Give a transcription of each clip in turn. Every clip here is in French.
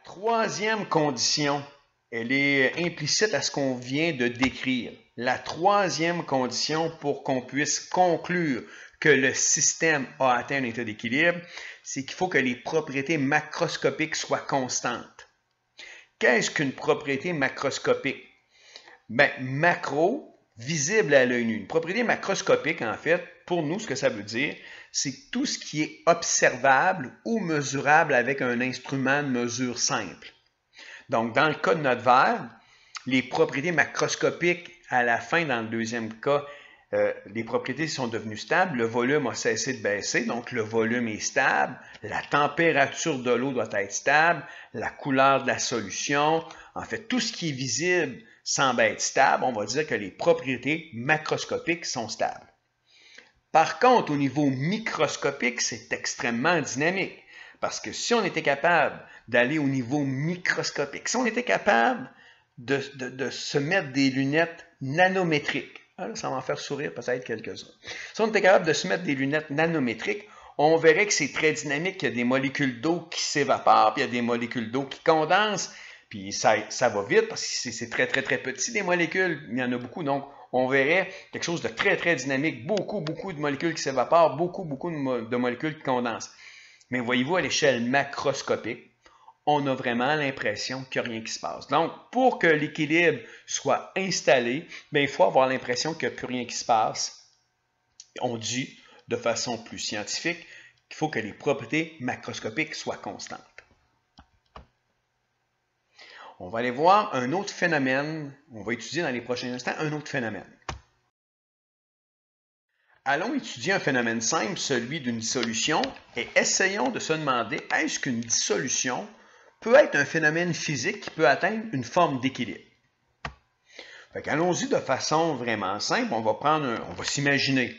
Troisième condition, elle est implicite à ce qu'on vient de décrire. La troisième condition pour qu'on puisse conclure que le système a atteint un état d'équilibre, c'est qu'il faut que les propriétés macroscopiques soient constantes. Qu'est-ce qu'une propriété macroscopique? Macro, visible à l'œil nu. Une propriété macroscopique, en fait, pour nous, ce que ça veut dire, c'est tout ce qui est observable ou mesurable avec un instrument de mesure simple. Donc, dans le cas de notre verre, les propriétés macroscopiques, à la fin, dans le deuxième cas, les propriétés sont devenues stables, le volume a cessé de baisser, donc le volume est stable, la température de l'eau doit être stable, la couleur de la solution, en fait, tout ce qui est visible semble être stable, on va dire que les propriétés macroscopiques sont stables. Par contre, au niveau microscopique, c'est extrêmement dynamique, parce que si on était capable d'aller au niveau microscopique, si on était capable de se mettre des lunettes nanométriques, alors ça va en faire sourire peut-être quelques-uns. Si on était capable de se mettre des lunettes nanométriques, on verrait que c'est très dynamique, qu'il y a des molécules d'eau qui s'évaporent, puis il y a des molécules d'eau qui condensent, puis ça va vite parce que c'est très, très, très petit, les molécules, il y en a beaucoup, donc on verrait quelque chose de très, très dynamique, beaucoup, beaucoup de molécules qui s'évaporent, beaucoup, beaucoup de molécules qui condensent. Mais voyez-vous, à l'échelle macroscopique, on a vraiment l'impression qu'il n'y a rien qui se passe. Donc, pour que l'équilibre soit installé, il faut avoir l'impression qu'il n'y a plus rien qui se passe. On dit de façon plus scientifique qu'il faut que les propriétés macroscopiques soient constantes. On va aller voir un autre phénomène. On va étudier dans les prochains instants un autre phénomène. Allons étudier un phénomène simple, celui d'une dissolution, et essayons de se demander, est-ce qu'une dissolution peut être un phénomène physique qui peut atteindre une forme d'équilibre? Allons-y de façon vraiment simple. On va s'imaginer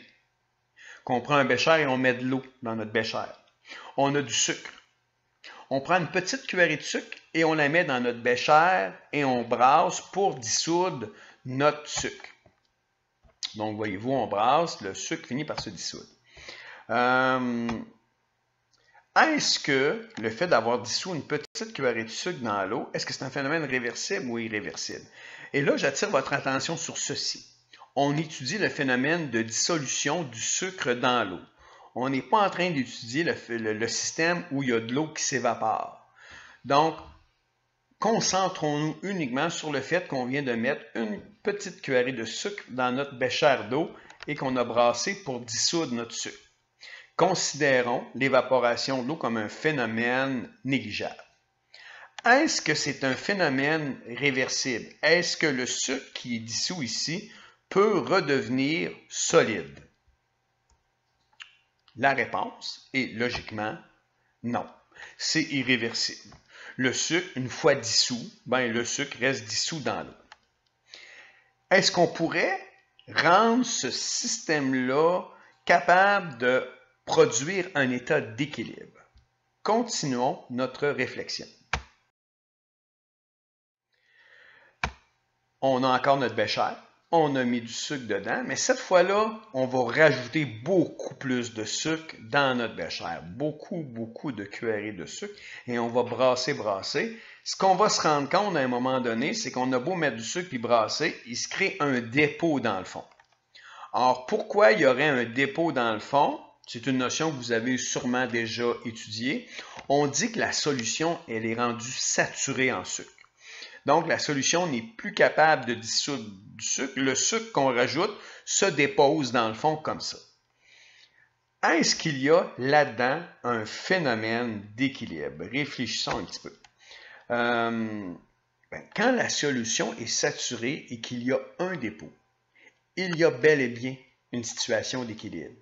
qu'on prend un bécher et on met de l'eau dans notre bécher. On a du sucre. On prend une petite cuillerée de sucre et on la met dans notre bécher et on brasse pour dissoudre notre sucre. Donc, voyez-vous, on brasse, le sucre finit par se dissoudre. Est-ce que le fait d'avoir dissous une petite cuillerée de sucre dans l'eau, est-ce que c'est un phénomène réversible ou irréversible? Et là, j'attire votre attention sur ceci. On étudie le phénomène de dissolution du sucre dans l'eau. On n'est pas en train d'étudier le système où il y a de l'eau qui s'évapore. Donc, concentrons-nous uniquement sur le fait qu'on vient de mettre une petite cuillerée de sucre dans notre bécher d'eau et qu'on a brassé pour dissoudre notre sucre. Considérons l'évaporation de l'eau comme un phénomène négligeable. Est-ce que c'est un phénomène réversible? Est-ce que le sucre qui est dissous ici peut redevenir solide? La réponse est logiquement non. C'est irréversible. Le sucre, une fois dissous, le sucre reste dissous dans l'eau. Est-ce qu'on pourrait rendre ce système-là capable de produire un état d'équilibre? Continuons notre réflexion. On a encore notre bécher, on a mis du sucre dedans, mais cette fois-là, on va rajouter beaucoup plus de sucre dans notre bécher. Beaucoup, beaucoup de cuillerées de sucre et on va brasser, brasser. Ce qu'on va se rendre compte à un moment donné, c'est qu'on a beau mettre du sucre et brasser, il se crée un dépôt dans le fond. Alors, pourquoi il y aurait un dépôt dans le fond? C'est une notion que vous avez sûrement déjà étudiée. On dit que la solution, elle est rendue saturée en sucre. Donc, la solution n'est plus capable de dissoudre du sucre. Le sucre qu'on rajoute se dépose dans le fond comme ça. Est-ce qu'il y a là-dedans un phénomène d'équilibre? Réfléchissons un petit peu. Quand la solution est saturée et qu'il y a un dépôt, il y a bel et bien une situation d'équilibre.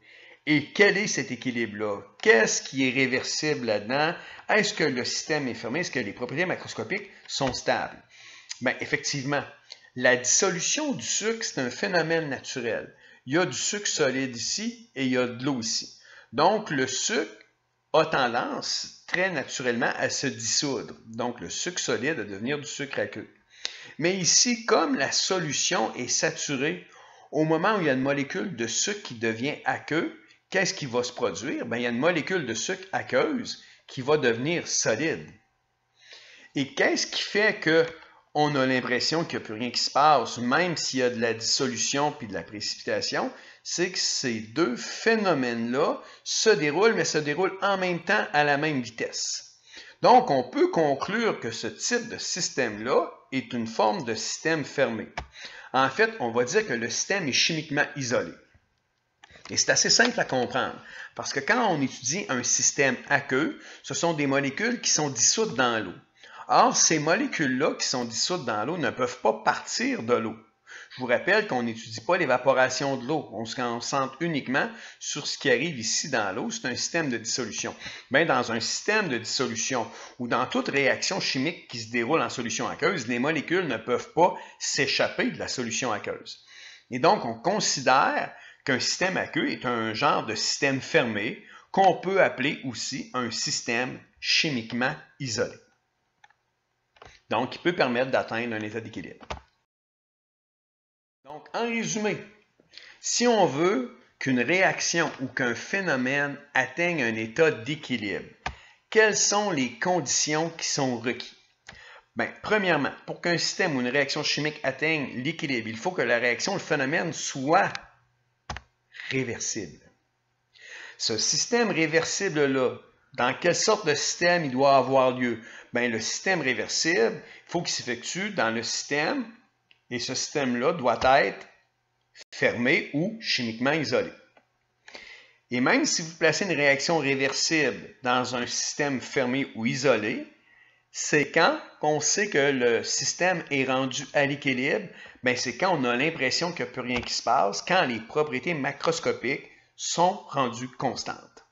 Et quel est cet équilibre-là? Qu'est-ce qui est réversible là-dedans? Est-ce que le système est fermé? Est-ce que les propriétés macroscopiques sont stables? Effectivement, la dissolution du sucre, c'est un phénomène naturel. Il y a du sucre solide ici et il y a de l'eau ici. Donc, le sucre a tendance très naturellement à se dissoudre. Donc, le sucre solide à devenir du sucre aqueux. Mais ici, comme la solution est saturée, au moment où il y a une molécule de sucre qui devient aqueux, qu'est-ce qui va se produire? Il y a une molécule de sucre aqueuse qui va devenir solide. Et qu'est-ce qui fait qu'on a l'impression qu'il n'y a plus rien qui se passe, même s'il y a de la dissolution puis de la précipitation? C'est que ces deux phénomènes-là se déroulent, mais se déroulent en même temps à la même vitesse. Donc, on peut conclure que ce type de système-là est une forme de système fermé. En fait, on va dire que le système est chimiquement isolé. Et c'est assez simple à comprendre, parce que quand on étudie un système aqueux, ce sont des molécules qui sont dissoutes dans l'eau. Or, ces molécules-là qui sont dissoutes dans l'eau ne peuvent pas partir de l'eau. Je vous rappelle qu'on n'étudie pas l'évaporation de l'eau, on se concentre uniquement sur ce qui arrive ici dans l'eau, c'est un système de dissolution. Bien, dans un système de dissolution ou dans toute réaction chimique qui se déroule en solution aqueuse, les molécules ne peuvent pas s'échapper de la solution aqueuse. Et donc, on considère qu'un système aqueux est un genre de système fermé qu'on peut appeler aussi un système chimiquement isolé. Donc, qui peut permettre d'atteindre un état d'équilibre. Donc, en résumé, si on veut qu'une réaction ou qu'un phénomène atteigne un état d'équilibre, quelles sont les conditions qui sont requises? Bien, premièrement, pour qu'un système ou une réaction chimique atteigne l'équilibre, il faut que la réaction, le phénomène soit réversible. Ce système réversible-là, dans quelle sorte de système il doit avoir lieu? Bien, le système réversible, il faut qu'il s'effectue dans le système, et ce système-là doit être fermé ou chimiquement isolé. Et même si vous placez une réaction réversible dans un système fermé ou isolé, c'est quand on sait que le système est rendu à l'équilibre, bien c'est quand on a l'impression qu'il n'y a plus rien qui se passe, quand les propriétés macroscopiques sont rendues constantes.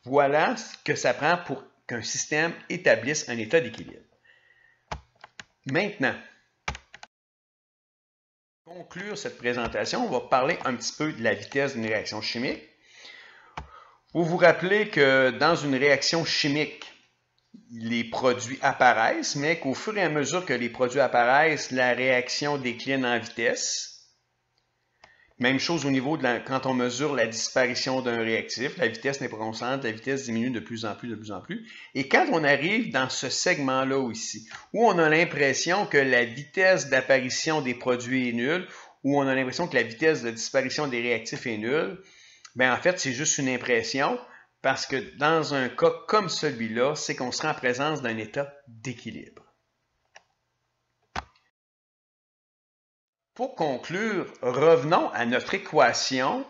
Voilà ce que ça prend pour qu'un système établisse un état d'équilibre. Maintenant, pour conclure cette présentation, on va parler un petit peu de la vitesse d'une réaction chimique. Vous vous rappelez que dans une réaction chimique, les produits apparaissent, mais qu'au fur et à mesure que les produits apparaissent, la réaction décline en vitesse. Même chose au niveau de quand on mesure la disparition d'un réactif, la vitesse n'est pas constante, la vitesse diminue de plus en plus, de plus en plus. Et quand on arrive dans ce segment-là ici, où on a l'impression que la vitesse d'apparition des produits est nulle, où on a l'impression que la vitesse de disparition des réactifs est nulle, bien en fait, c'est juste une impression, parce que dans un cas comme celui-là, c'est qu'on sera en présence d'un état d'équilibre. Pour conclure, revenons à notre équation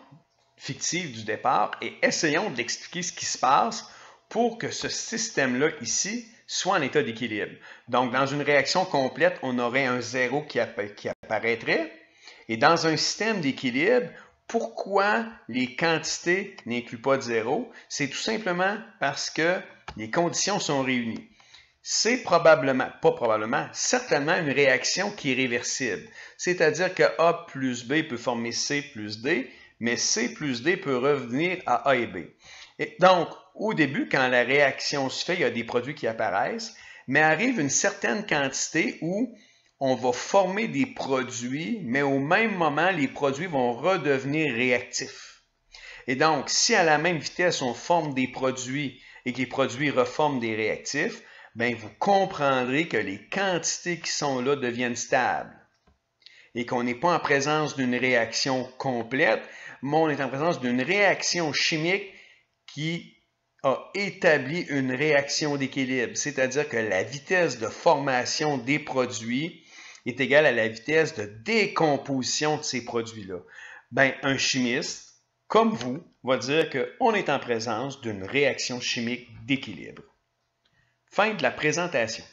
fictive du départ et essayons d'expliquer ce qui se passe pour que ce système-là ici soit en état d'équilibre. Donc, dans une réaction complète, on aurait un zéro qui apparaîtrait. Et dans un système d'équilibre, pourquoi les quantités n'incluent pas de zéro? C'est tout simplement parce que les conditions sont réunies. C'est certainement une réaction qui est réversible. C'est-à-dire que A plus B peut former C plus D, mais C plus D peut revenir à A et B. Et donc, au début, quand la réaction se fait, il y a des produits qui apparaissent, mais arrive une certaine quantité où on va former des produits, mais au même moment, les produits vont redevenir réactifs. Et donc, si à la même vitesse, on forme des produits et que les produits reforment des réactifs, bien, vous comprendrez que les quantités qui sont là deviennent stables et qu'on n'est pas en présence d'une réaction complète, mais on est en présence d'une réaction chimique qui a établi une réaction d'équilibre, c'est-à-dire que la vitesse de formation des produits est égale à la vitesse de décomposition de ces produits-là. Bien, un chimiste, comme vous, va dire qu'on est en présence d'une réaction chimique d'équilibre. Fin de la présentation.